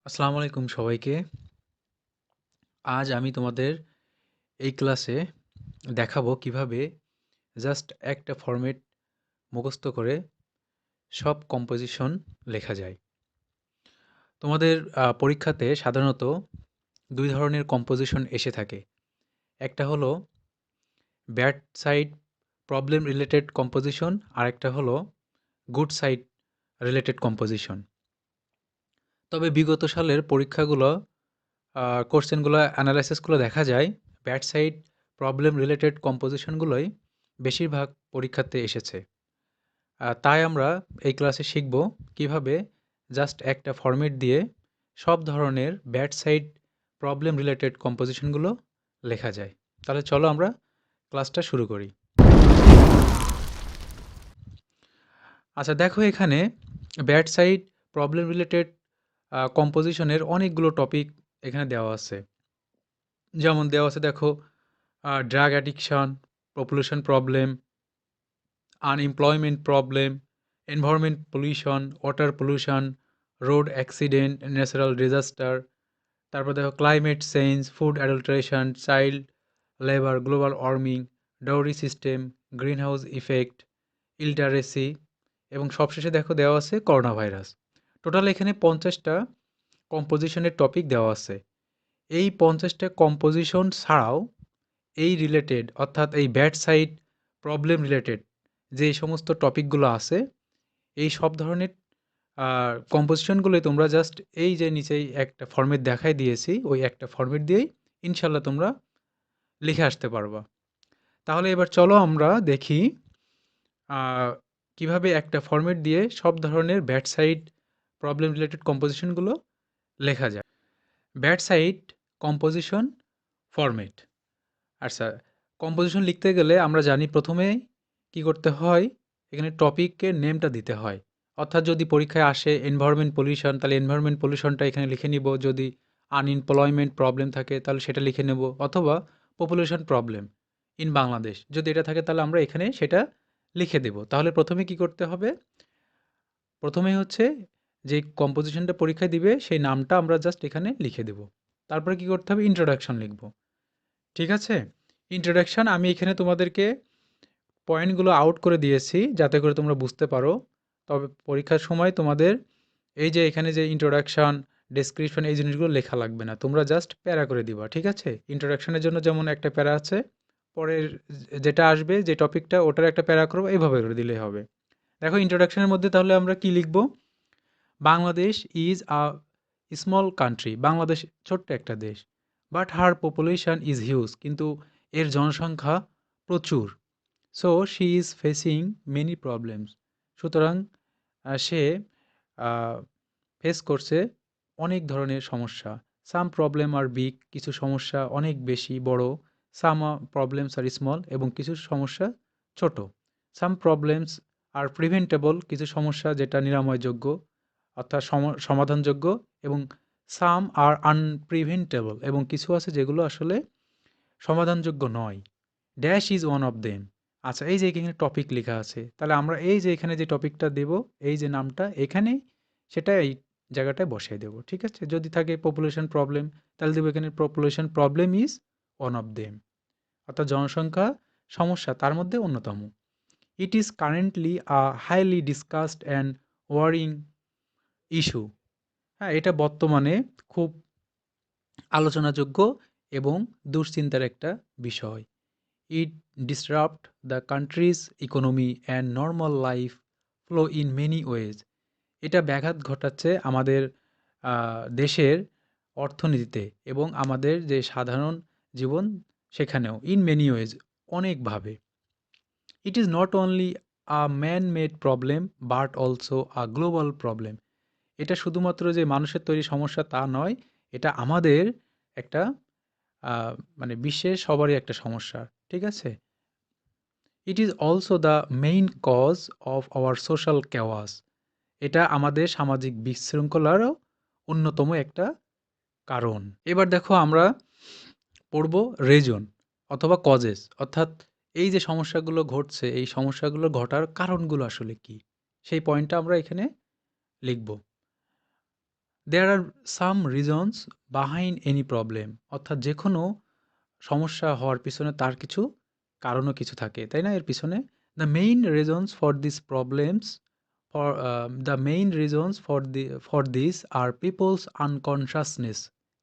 আসসালামু আলাইকুম সবাইকে। আজ আমি তোমাদের এই ক্লাসে দেখাবো কিভাবে জাস্ট একটা ফরম্যাট মুখস্থ করে সব কম্পোজিশন লেখা যায়। তোমাদের পরীক্ষাতে সাধারণত ২ ধরনের কম্পোজিশন এসে থাকে। একটা হলো bad side problem related composition, আরেকটা হলো গুড সাইড রিলেটেড কম্পোজিশন। তবে বিগত সালের পরীক্ষাগুলো কোশ্চেনগুলো অ্যানালাইসিসগুলো দেখা যায় ব্যাড সাইড প্রবলেম রিলেটেড কম্পোজিশনগুলোই বেশিরভাগ পরীক্ষাতে এসেছে। তাই আমরা এই ক্লাসে শিখব কিভাবে জাস্ট একটা ফরম্যাট দিয়ে সব ধরনের ব্যাড সাইড প্রবলেম রিলেটেড কম্পোজিশনগুলো লেখা যায়। তাহলে চলো আমরা ক্লাসটা শুরু করি। আচ্ছা, দেখো এখানে ব্যাড সাইড প্রবলেম রিলেটেড কম্পোজিশনের অনেকগুলো টপিক এখানে দেওয়া আছে। যেমন দেওয়া আছে, দেখো, drug addiction, population problem, unemployment problem, environment pollution, water pollution, road accident, natural disaster, তারপর দেখো climate change, food adulteration, child labour, global warming, dowry system, green house effect, illiteracy, এবং সবশেষে দেখো দেওয়া আছে করোনা ভাইরাস। টোটাল এখানে 50টা কম্পোজিশনের topic দেওয়া আছে। এই 50টা কম্পোজিশন ছাড়াও এই রিলেটেড, অর্থাৎ এই ব্যাড সাইড প্রবলেম রিলেটেড যে সমস্ত টপিকগুলো আছে, এই সব ধরনের কম্পোজিশনগুলোই তোমরা জাস্ট এই যে নিচেই একটা ফরম্যাট দেখাই দিয়েছি, ওই একটা ফরম্যাট দিয়েই ইনশাল্লাহ তোমরা লিখে আসতে পারবা। তাহলে এবার চলো আমরা দেখি আহ, কিভাবে একটা ফরম্যাট দিয়ে সব ধরনের ব্যাড সাইড প্রবলেম রিলেটেড কম্পোজিশনগুলো লেখা যায়। Bad side composition format. আচ্ছা, কম্পোজিশন লিখতে গেলে আমরা জানি প্রথমে কি করতে হয়, এখানে টপিকের নেমটা দিতে হয়। অর্থাৎ যদি পরীক্ষায় আসে এনভায়রনমেন্ট পলিউশন, তাহলে এনভায়রনমেন্ট পলিউশনটা এখানে লিখে নিব। যদি আনএমপ্লয়মেন্ট প্রবলেম থাকে তাহলে সেটা লিখে নেব, অথবা পপুলেশন প্রবলেম ইন বাংলাদেশ যদি এটা থাকে তাহলে আমরা এখানে সেটা লিখে দেব। তাহলে প্রথমে কি করতে হবে, প্রথমেই হচ্ছে যে কম্পোজিশনটা পরীক্ষায় দিবে সেই নামটা আমরা জাস্ট এখানে লিখে দেব। তারপরে কি করতে হবে, ইন্ট্রোডাকশন লিখব। ঠিক আছে? ইন্ট্রোডাকশন আমি এখানে তোমাদেরকে পয়েন্টগুলো আউট করে দিয়েছি যাতে করে তোমরা বুঝতে পারো। তবে পরীক্ষার সময় তোমাদের এই যে এখানে যে ইন্ট্রোডাকশন, ডেসক্রিপশন, এই জিনিসগুলো লেখা লাগবে না। তোমরা জাস্ট প্যারা করে দিবা। ঠিক আছে? ইন্ট্রোডাকশনের জন্য যেমন একটা প্যারা আছে, পরের যেটা আসবে যে টপিকটা ওটার একটা প্যারা করবো, এইভাবে করে দিলেই হবে। দেখো ইন্ট্রোডাকশনের মধ্যে তাহলে আমরা কি লিখব, Bangladesh is a small country, Bangladesh ছোট্ট একটা দেশ, but her population is huge, কিন্তু এর জনসংখ্যা প্রচুর। So she is facing many problems, সুতরাং সে ফেস করছে অনেক ধরনের সমস্যা। সাম প্রবলেম আর বিগ, কিছু সমস্যা অনেক বেশি বড়। সাম প্রবলেমস আর স্মল, এবং কিছু সমস্যা ছোট। সাম প্রবলেমস আর প্রিভেন্টেবল, কিছু সমস্যা যেটা নিরাময়যোগ্য, অর্থাৎ সমাধানযোগ্য, এবং সাম আর আনপ্রিভেন্টেবল, এবং কিছু আছে যেগুলো আসলে সমাধানযোগ্য নয়। Dash is one of them. আচ্ছা, এই যে এখানে টপিক লেখা আছে, তাহলে আমরা এই যে এখানে যে টপিকটা দেব, এই যে নামটা এখানে, সেটা এই জায়গাটায় বসিয়ে দেব। ঠিক আছে? যদি থাকে পপুলেশন প্রবলেম, তাহলে দেবো এখানে population problem is one of them, অর্থাৎ জনসংখ্যা সমস্যা তার মধ্যে অন্যতম। It is currently a highly discussed and worrying issue. হ্যাঁ, এটা বর্তমানে খুব আলোচনাযোগ্য এবং দুশ্চিন্তার একটা বিষয়। ইট disrupt the country's economy and normal life flow in many ways. এটা ব্যাঘাত ঘটাচ্ছে আমাদের দেশের অর্থনীতিতে এবং আমাদের যে সাধারণ জীবন সেখানেও। ইন মেনি ওয়েজ, অনেকভাবে। It is not only a man made problem but also a global problem. এটা শুধুমাত্র যে মানুষের তৈরি সমস্যা তা নয়, এটা আমাদের একটা আহ, মানে বিশ্বের সবারই একটা সমস্যা। ঠিক আছে? It is also the main cause of our social chaos. এটা আমাদের সামাজিক বিশৃঙ্খলারও অন্যতম একটা কারণ। এবার দেখো আমরা পড়ব রেজন অথবা কজেস, অর্থাৎ এই যে সমস্যাগুলো ঘটছে, এই সমস্যাগুলো ঘটার কারণগুলো আসলে কি, সেই পয়েন্টটা আমরা এখানে লিখব। দেয়ার আর সাম রিজনস বাহাইন্ড এনি প্রবলেম, অর্থাৎ যে কোনো সমস্যা হওয়ার পিছনে তার কিছু কারণও কিছু থাকে, তাই না? এর পিছনে the main reasons for this problems for the main reasons for this আর peoples unconsciousness,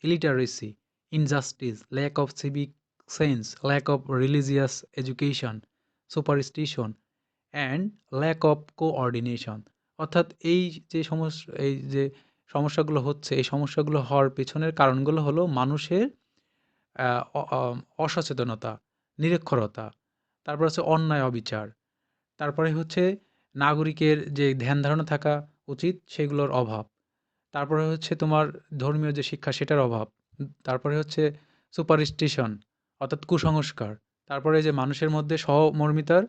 illiteracy, injustice, lack of civic sense, lack of religious education, superstition and lack of coordination. অর্থাৎ এই যে সমস্যাগুলো হচ্ছে, এই সমস্যাগুলো হওয়ার পেছনের কারণগুলো হলো মানুষের অসচেতনতা, নিরক্ষরতা, তারপর হচ্ছে অন্যায় অবিচার, তারপরে হচ্ছে নাগরিকের যে ধ্যান ধারণা থাকা উচিত সেগুলোর অভাব, তারপরে হচ্ছে তোমার ধর্মীয় যে শিক্ষা সেটার অভাব, তারপরে হচ্ছে সুপারস্টিশন অর্থাৎ কুসংস্কার, তারপরে যে মানুষের মধ্যে সহমর্মিতার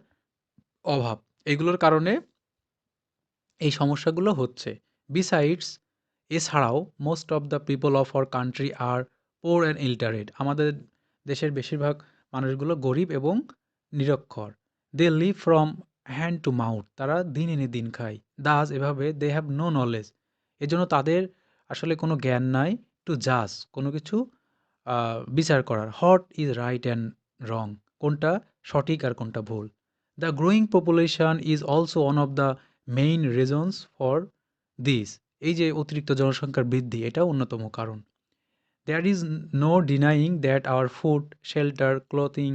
অভাব, এগুলোর কারণে এই সমস্যাগুলো হচ্ছে। বিসাইডস, এছাড়াও most of the people of our country are poor and illiterate, আমাদের দেশের বেশিরভাগ মানুষগুলো গরিব এবং নিরক্ষর। They live from hand to mouth, তারা দিন এনে দিন খায়। দাস, এভাবে দে হ্যাভ নো নলেজ, এজন্য তাদের আসলে কোনো জ্ঞান নাই। টু জাজ, কোনো কিছু বিচার করার। What is right and wrong, কোনটা সঠিক আর কোনটা ভুল। The growing population is also one of the main reasons for this, এই যে অতিরিক্ত জনসংখ্যার বৃদ্ধি, এটাও অন্যতম কারণ। There is no denying that our food, shelter, clothing,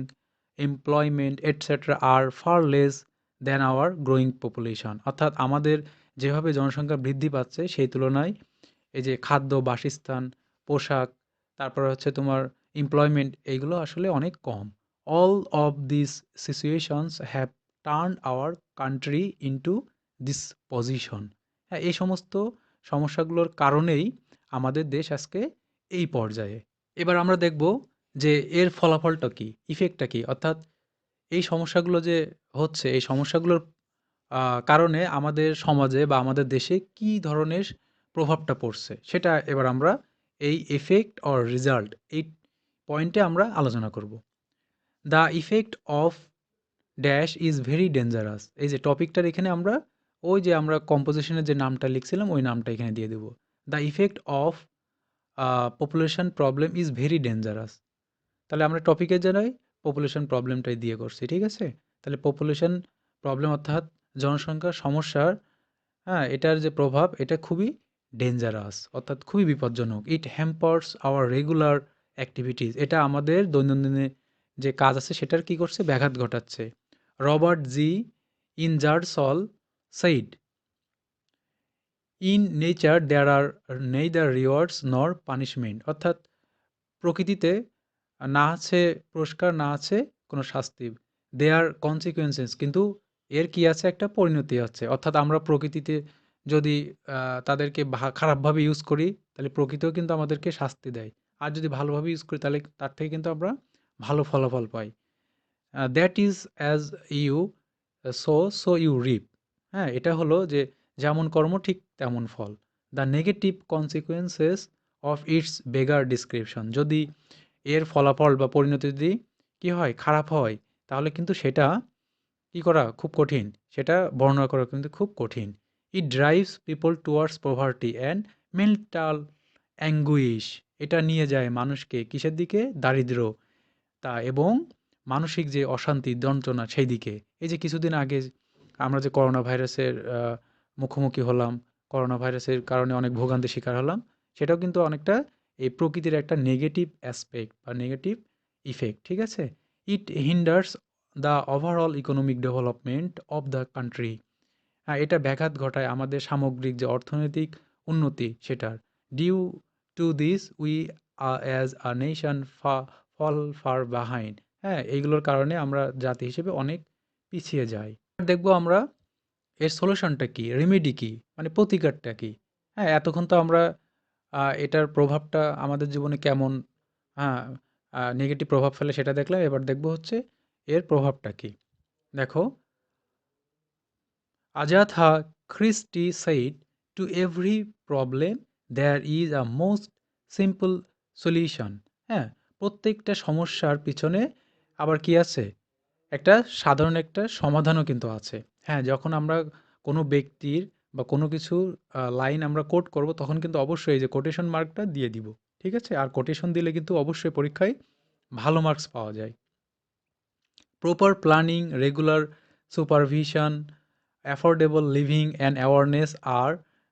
employment etcetera are far less than our growing population, অর্থাৎ আমাদের যেভাবে জনসংখ্যা বৃদ্ধি পাচ্ছে সেই তুলনায় এই যে খাদ্য, বাসস্থান, পোশাক, তারপরে হচ্ছে তোমার এমপ্লয়মেন্ট, এইগুলো আসলে অনেক কম। All of this situations have turn our country into this position. হ্যাঁ, এই সমস্ত সমস্যাগুলোর কারণেই আমাদের দেশ আজকে এই পর্যায়ে। এবার আমরা দেখব যে এর ফলাফলটা কি, ইফেক্টটা কি, অর্থাৎ এই সমস্যাগুলো যে হচ্ছে, এই সমস্যাগুলোর কারণে আমাদের সমাজে বা আমাদের দেশে কি ধরনের প্রভাবটা পড়ছে, সেটা এবার আমরা এই এফেক্ট অর রেজাল্ট এই পয়েন্টে আমরা আলোচনা করব। The effect of dash is very dangerous, এই যে টপিকটার এখানে আমরা ওই যে আমরা কম্পোজিশনের যে নামটা লিখছিলাম ওই নামটা এখানে দিয়ে দেব। The effect of population problem is very dangerous, তাহলে আমরা টপিকে জানাই পপুলেশন প্রবলেমটাই দিয়ে করছি, ঠিক আছে? তাহলে পপুলেশন প্রবলেম অর্থাৎ জনসংখ্যার সমস্যার, হ্যাঁ, এটার যে প্রভাব এটা খুবই ডেঞ্জারাস, অর্থাৎ খুবই বিপজ্জনক। ইট হ্যাম্পার্স আওয়ার রেগুলার অ্যাক্টিভিটিস, এটা আমাদের দৈনন্দিনে যে কাজ আছে সেটার কি করছে, ব্যাঘাত ঘটাচ্ছে। Robert G Ingersoll said, in nature there are neither rewards nor punishment, অর্থাৎ প্রকৃতিতে না আছে পুরস্কার, না আছে কোনো শাস্তি। দেয়ার কনসিকুয়েন্সেস, কিন্তু এর কি আছে, একটা পরিণতি আছে। অর্থাৎ আমরা প্রকৃতিতে যদি তাদেরকে খারাপভাবে ইউজ করি তাহলে প্রকৃতিও কিন্তু আমাদেরকে শাস্তি দেয়, আর যদি ভালোভাবে ইউজ করি তাহলে তার থেকে কিন্তু আমরা ভালো ফলাফল পাই। That is as you sow you reap, হ্যাঁ, এটা হলো যে যেমন কর্ম ঠিক তেমন ফল। The negative consequences of its beggar description, যদি এর ফলাফল বা পরিণতি যদি কী হয়, খারাপ হয়, তাহলে কিন্তু সেটা কী করা খুব কঠিন, সেটা বর্ণনা করা কিন্তু খুব কঠিন। It drives people towards poverty and mental anguish, এটা নিয়ে যায় মানুষকে কিসের দিকে, দারিদ্র তা এবং মানসিক যে অশান্তি, যন্ত্রণা সেই দিকে। এই যে কিছুদিন আগে আমরা যে করোনা ভাইরাসের মুখোমুখি হলাম, করোনা ভাইরাসের কারণে অনেক ভোগান্তির শিকার হলাম, সেটাও কিন্তু অনেকটা এই প্রকৃতির একটা নেগেটিভ অ্যাসপেক্ট বা নেগেটিভ ইফেক্ট, ঠিক আছে? It hinders the overall economic development of the country, হ্যাঁ, এটা ব্যাঘাত ঘটায় আমাদের সামগ্রিক যে অর্থনৈতিক উন্নতি সেটার। Due to this we as a nation fall far behind, হ্যাঁ, এইগুলোর কারণে আমরা জাতি হিসেবে অনেক পিছিয়ে যাই। দেখবো আমরা এর সলিউশনটা কি, রেমেডি কি, মানে প্রতিকারটা কি। হ্যাঁ, এতক্ষণ তো আমরা এটার প্রভাবটা আমাদের জীবনে কেমন, হ্যাঁ, নেগেটিভ প্রভাব ফেলে সেটা দেখলাম। এবার দেখবো হচ্ছে এর প্রভাবটা কি। দেখো, Agatha Christie said, "To every problem there is a most simple solution." হ্যাঁ, প্রত্যেকটা সমস্যার পিছনে আবার কি আছে? একটা সাধারণ একটা সমাধানও কিন্তু আছে। হ্যাঁ, যখন আমরা কোনো ব্যক্তির বা কোনো কিছু লাইন আমরা কোট করব তখন কিন্তু অবশ্যই এই যে কোটেশন মার্কটা দিয়ে দিব। ঠিক আছে? আর কোটেশন দিলে কিন্তু অবশ্যই পরীক্ষায় ভালো মার্কস পাওয়া যায়। Proper planning, regular supervision, affordable living and awareness are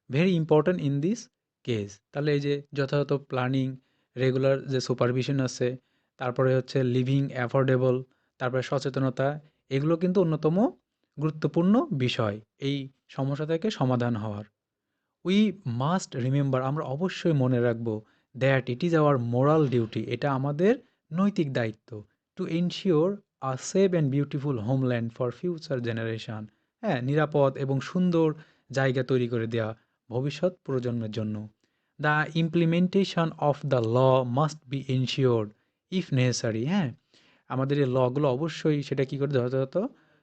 very important in this case. তাহলে এই যে যথাযথ প্ল্যানিং, রেগুলার যে সুপারভিশন আছে, তারপরে হচ্ছে লিভিং অ্যাফোর্ডেবল, তারপরে সচেতনতা, এগুলো কিন্তু অন্যতম গুরুত্বপূর্ণ বিষয় এই সমস্যা থেকে সমাধান হওয়ার। উই মাস্ট রিমেম্বার, আমরা অবশ্যই মনে রাখবো, that it is our moral duty, এটা আমাদের নৈতিক দায়িত্ব, to ensure a save and beautiful homeland for future generation. হ্যাঁ, নিরাপদ এবং সুন্দর জায়গা তৈরি করে দেওয়া ভবিষ্যৎ প্রজন্মের জন্য। The implementation of the law must be ensured if necessary. হ্যাঁ, আমাদের এই লগুলো অবশ্যই সেটা কী করে যথাযথ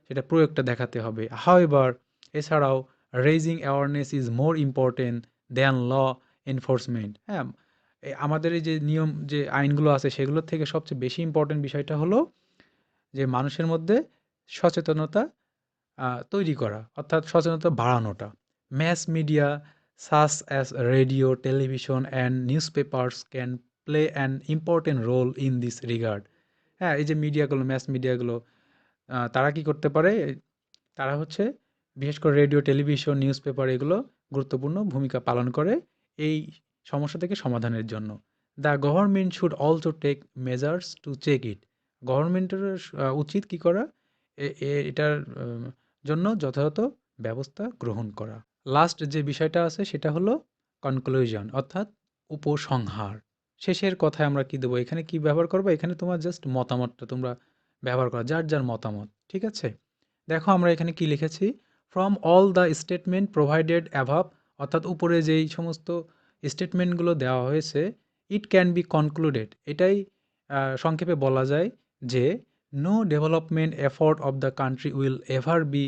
সেটা প্রয়োগটা দেখাতে হবে। হাউএভার, এছাড়াও raising awareness is more important than law enforcement. হ্যাঁ, আমাদের এই যে নিয়ম যে আইনগুলো আছে সেগুলোর থেকে সবচেয়ে বেশি ইম্পর্টেন্ট বিষয়টা হলো যে মানুষের মধ্যে সচেতনতা তৈরি করা, অর্থাৎ সচেতনতা বাড়ানোটা। Mass media such as radio, television and newspapers can play an important role in this regard. হ্যাঁ, এই যে মিডিয়াগুলো, ম্যাস মিডিয়াগুলো, তারা কি করতে পারে? তারা হচ্ছে বিশেষ করে রেডিও, টেলিভিশন, নিউজ পেপার, এগুলো গুরুত্বপূর্ণ ভূমিকা পালন করে এই সমস্যা থেকে সমাধানের জন্য। The government should also take measures to check it. গভর্নমেন্টের উচিত কি করা? এটার জন্য যথাযথ ব্যবস্থা গ্রহণ করা। লাস্ট যে বিষয়টা আছে সেটা হলো কনক্লুশন, অর্থাৎ উপসংহার। শেষের কথায় আমরা কি দেবো? এখানে কি ব্যবহার করবো? এখানে তোমার জাস্ট মতামতটা তোমরা ব্যবহার করা, যার যার মতামত। ঠিক আছে? দেখো আমরা এখানে কি লিখেছি, from all the statement provided above, অর্থাৎ উপরে যেই সমস্ত স্টেটমেন্টগুলো দেওয়া হয়েছে, ইট ক্যান বি কনক্লুডেড, এটাই সংক্ষেপে বলা যায় যে no development effort of the country will ever be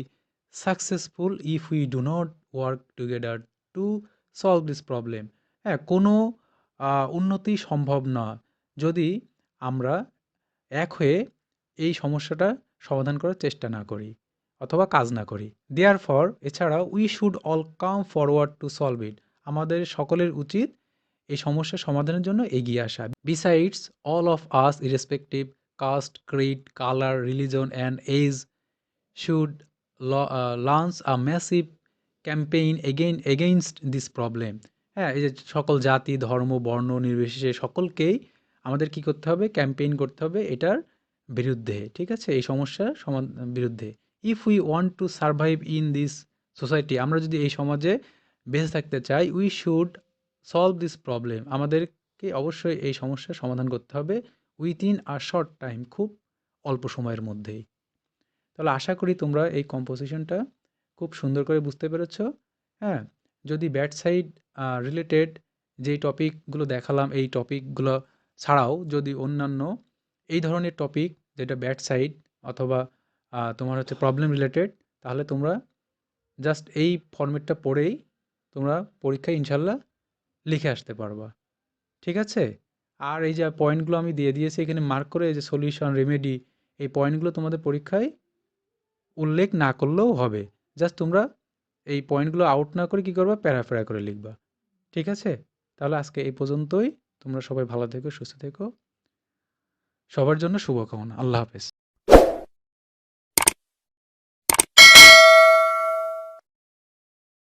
successful if we do not work together to solve this problem. হ্যাঁ, কোনো উন্নতি সম্ভব না যদি আমরা এক হয়ে এই সমস্যাটা সমাধান করার চেষ্টা না করি অথবা কাজ না করি। দেয়ারফর, এছাড়াও we should all come forward to solve it, আমাদের সকলের উচিত এই সমস্যার সমাধানের জন্য এগিয়ে আসা। Besides, all of us irrespective caste, creed, colour, religion and age should launch a massive campaign against this problem. হ্যাঁ, এই যে সকল জাতি, ধর্ম, বর্ণ নির্বিশেষে সকলকেই আমাদের কি করতে হবে? ক্যাম্পেইন করতে হবে এটার বিরুদ্ধে। ঠিক আছে? এই সমস্যার বিরুদ্ধে। If we want to survive in this society, আমরা যদি এই সমাজে বেঁচে থাকতে চাই, we should solve this problem, আমাদেরকে অবশ্যই এই সমস্যার সমাধান করতে হবে উইথিন আ শর্ট টাইম, খুব অল্প সময়ের মধ্যেই। তাহলে আশা করি তোমরা এই কম্পোজিশনটা খুব সুন্দর করে বুঝতে পেরেছ। হ্যাঁ, যদি ব্যাড সাইড রিলেটেড যেই টপিকগুলো দেখালাম, এই টপিকগুলো ছাড়াও যদি অন্যান্য এই ধরনের টপিক যেটা ব্যাড সাইড অথবা তোমার হচ্ছে প্রবলেম রিলেটেড, তাহলে তোমরা জাস্ট এই ফরম্যাটটা পড়েই তোমরা পরীক্ষায় ইনশাল্লাহ লিখে আসতে পারবা। ঠিক আছে? আর এই যে পয়েন্টগুলো আমি দিয়ে দিয়েছি এখানে মার্ক করে, এই যে সলিউশন, রেমেডি, এই পয়েন্টগুলো তোমাদের পরীক্ষায় উল্লেখ না করলেও হবে। জাস্ট তোমরা এই পয়েন্টগুলো আউট না করে কি করবা? প্যারা করে লিখবা। ঠিক আছে? তাহলে আজকে এই পর্যন্তই। তোমরা সবাই ভালো থেকো, সুস্থ থেকো। সবার জন্য শুভকামনা। আল্লাহ হাফেজ।